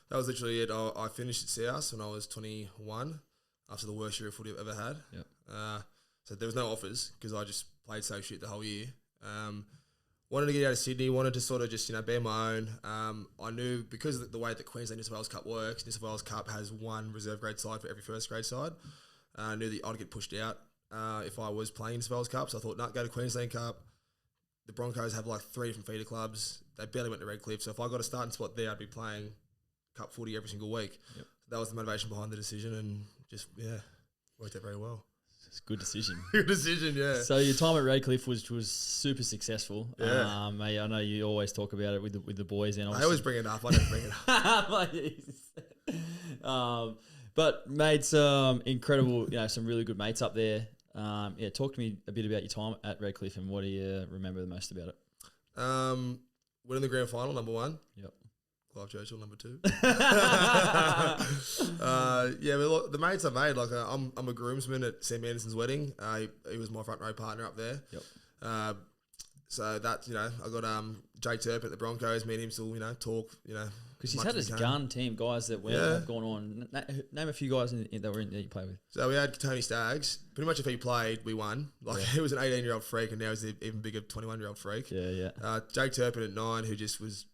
That was literally it. I finished at South when I was 21 after the worst year of footy I've ever had. Yep. So there was no offers because I just played so shit the whole year. Wanted to get out of Sydney, wanted to sort of just, be my own. I knew because of the way that Queensland New South Wales Cup works, New South Wales Cup has one reserve grade side for every first grade side. I knew that I'd get pushed out if I was playing New South Wales Cup. So I thought, go to Queensland Cup. The Broncos have like 3 different feeder clubs. They barely went to Redcliffe. So if I got a starting spot there, I'd be playing Cup footy every single week. Yep. So that was the motivation behind the decision and just, worked out very well. It's a good decision. Good decision, yeah. So your time at Redcliffe was super successable. Yeah. Mate, I know you always talk about it with the boys. And I always bring it up. I never bring it up. But made some incredible, some really good mates up there. Talk to me a bit about your time at Redcliffe and what do you remember the most about it? Winning the grand final, number 1. Yep. Clive Churchill, number 2. But look, the mates I made, like I'm a groomsman at Sam Anderson's wedding. He was my front row partner up there. Yep. So that, I got Jake Turpin at the Broncos, me and him still, talk, Because he's had his gun team, guys that have gone on. Name a few guys that you play with. So we had Tony Staggs. Pretty much if he played, we won. He was an 18-year-old freak and now he's an even bigger 21-year-old freak. Yeah. Jake Turpin at 9, who just was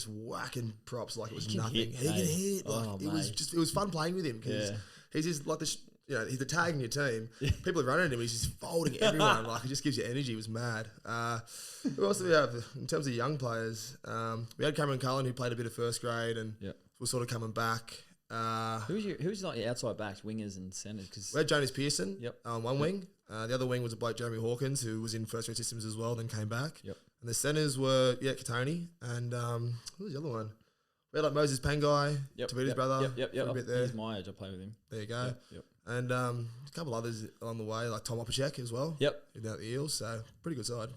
whacking props like it was nothing. He can hit. It was fun playing with him because he's just like this. He's the tag in your team. People are running him. He's just folding everyone. He just gives you energy. It was mad. Who else do we have in terms of young players? We had Cameron Cullen who played a bit of first grade and was sort of coming back. Who's like your outside backs, wingers and centres? Because we had Jonas Pearson. One wing. The other wing was a bloke Jeremy Hawkins who was in first grade systems as well. Then came back. Yep. And the centres were Katoni and who was the other one? We had like Moses Pangai, Tabita's brother. Yep. A bit there. He's my age. I play with him. There you go. Yep. And a couple others along the way, like Tom Opacek as well. Yep. Down the Eels, so pretty good side.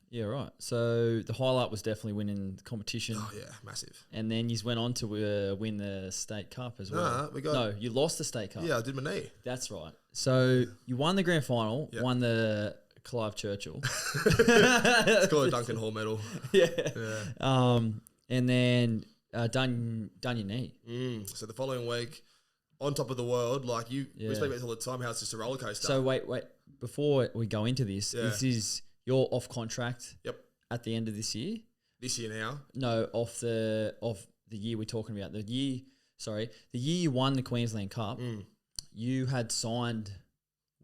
Yeah, right. So the highlight was definitely winning the competition. Oh, yeah, massive. And then you went on to win the state cup as well. No, you lost the state cup. Yeah, I did my knee. That's right. So you won the grand final, won the Clive Churchill. It's called a Duncan Hall medal. Yeah. And then done your knee. So the following week, on top of the world, we speak about this all the time, how it's just a roller coaster. So wait. Before we go into this, this is you're off contract. Yep. At the end of this year. This year now. No, of the year we're talking about. The year you won the Queensland Cup. You had signed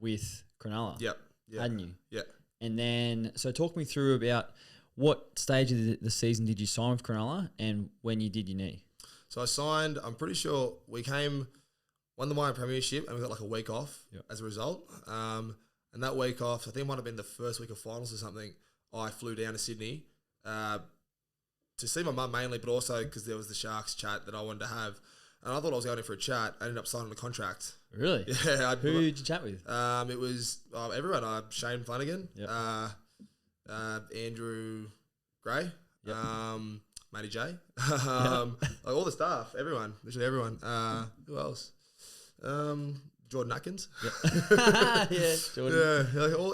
with Cronulla. Yep. Hadn't you? Yeah. And then, so talk me through about what stage of the season did you sign with Cronulla and when you did your knee? So I signed, I'm pretty sure we won the minor premiership and we got like a week off as a result. And that week off, I think it might have been the first week of finals or something, I flew down to Sydney to see my mum mainly, but also because there was the Sharks chat that I wanted to have. And I thought I was going in for a chat. I ended up signing a contract. Really? Yeah. Who did you chat with? It was everyone. Shane Flanagan, Andrew Gray, Matty J, all the staff, everyone, literally everyone. Who else? Jordan Atkins. Jordan.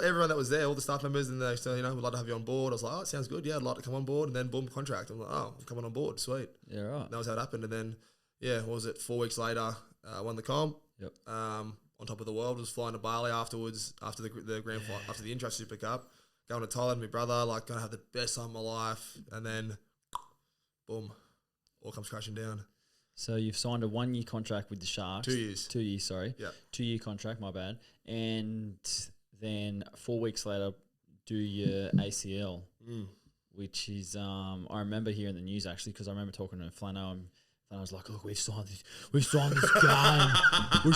Everyone that was there, all the staff members, and they said, we'd like to have you on board. I was like, oh, it sounds good. Yeah, I'd like to come on board. And then boom, contract. I'm like, oh, I'm coming on board. Sweet. Yeah, right. And that was how it happened. And then, what was it? 4 weeks later, I won the comp. Yep. On top of the world, was flying to Bali afterwards, after the grand final, after the Intra Super Cup, going to Thailand with my brother, gonna have the best time of my life, and then, boom, all comes crashing down. So you've signed a 1 year contract with the Sharks. 2 years. 2 years, sorry. Yeah. 2 year contract, my bad. And then 4 weeks later, do your ACL, which is I remember hearing the news actually because I remember talking to Flano and I was like, look, we've signed this game. We've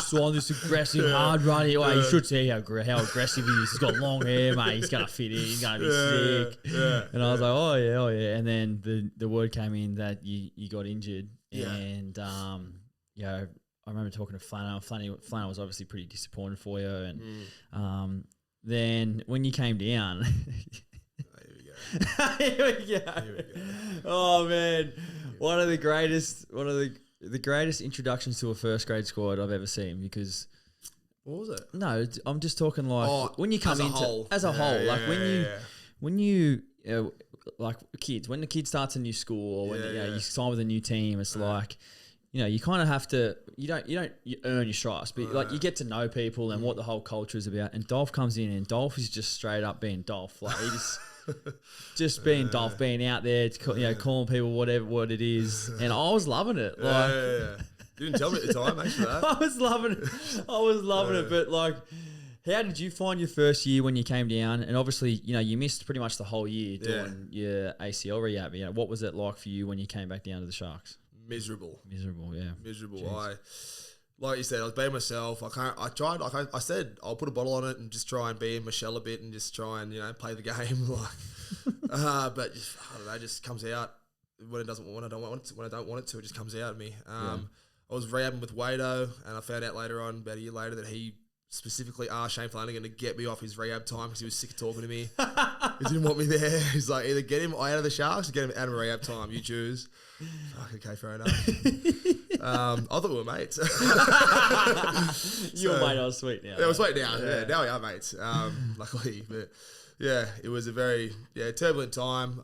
signed this aggressive, hard running. Oh, you should see how aggressive he is. He's got long hair, mate. He's going to fit in. He's going to be sick. Yeah, and I was like, oh, yeah. And then the word came in that you got injured. Yeah. And, I remember talking to Flano. Flano was obviously pretty disappointed for you. And then when you came down... Here we go. Oh, man. One of the greatest introductions to a first grade squad I've ever seen because... What was it? No, I'm just talking when you come into... As a whole. When you like kids, when the kid starts a new school or when you sign with a new team, it's like you kind of have to. You earn your stripes, but like you get to know people and what the whole culture is about. And Dolph comes in, and Dolph is just straight up being Dolph. Like he just being Dolph, being out there, calling people what it is. And I was loving it. Like, You didn't tell me at the time, actually. I was loving it. But like, how did you find your first year when you came down? And obviously, you missed pretty much the whole year doing your ACL rehab. You know, what was it like for you when you came back down to the Sharks? Miserable, yeah. Miserable. Jeez. Like you said, I was being myself. I tried. Like I said, I'll put a bottle on it and just try and be in Michelle a bit and just try and play the game. But just, I don't know, it just comes out when I don't want it to. It just comes out of me. I was rehabbing with Wado, and I found out later on, about a year later, that he specifically asked Shane Flanagan to get me off his rehab time because he was sick of talking to me. He didn't want me there. He's like, either get him out of the Sharks or get him out of rehab time. You choose. Fuck, okay, fair enough. I thought we were mates. You're mate, I was sweet now. Yeah, we're sweet now. Yeah, now we are mates. Luckily, but yeah, it was a very turbulent time.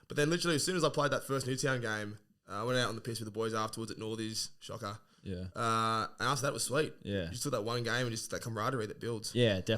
But then literally as soon as I played that first Newtown game, I went out on the piss with the boys afterwards at Northies. Shocker. Yeah. And after that, it was sweet. Yeah. Just took that one game and just that camaraderie that builds. Yeah, definitely.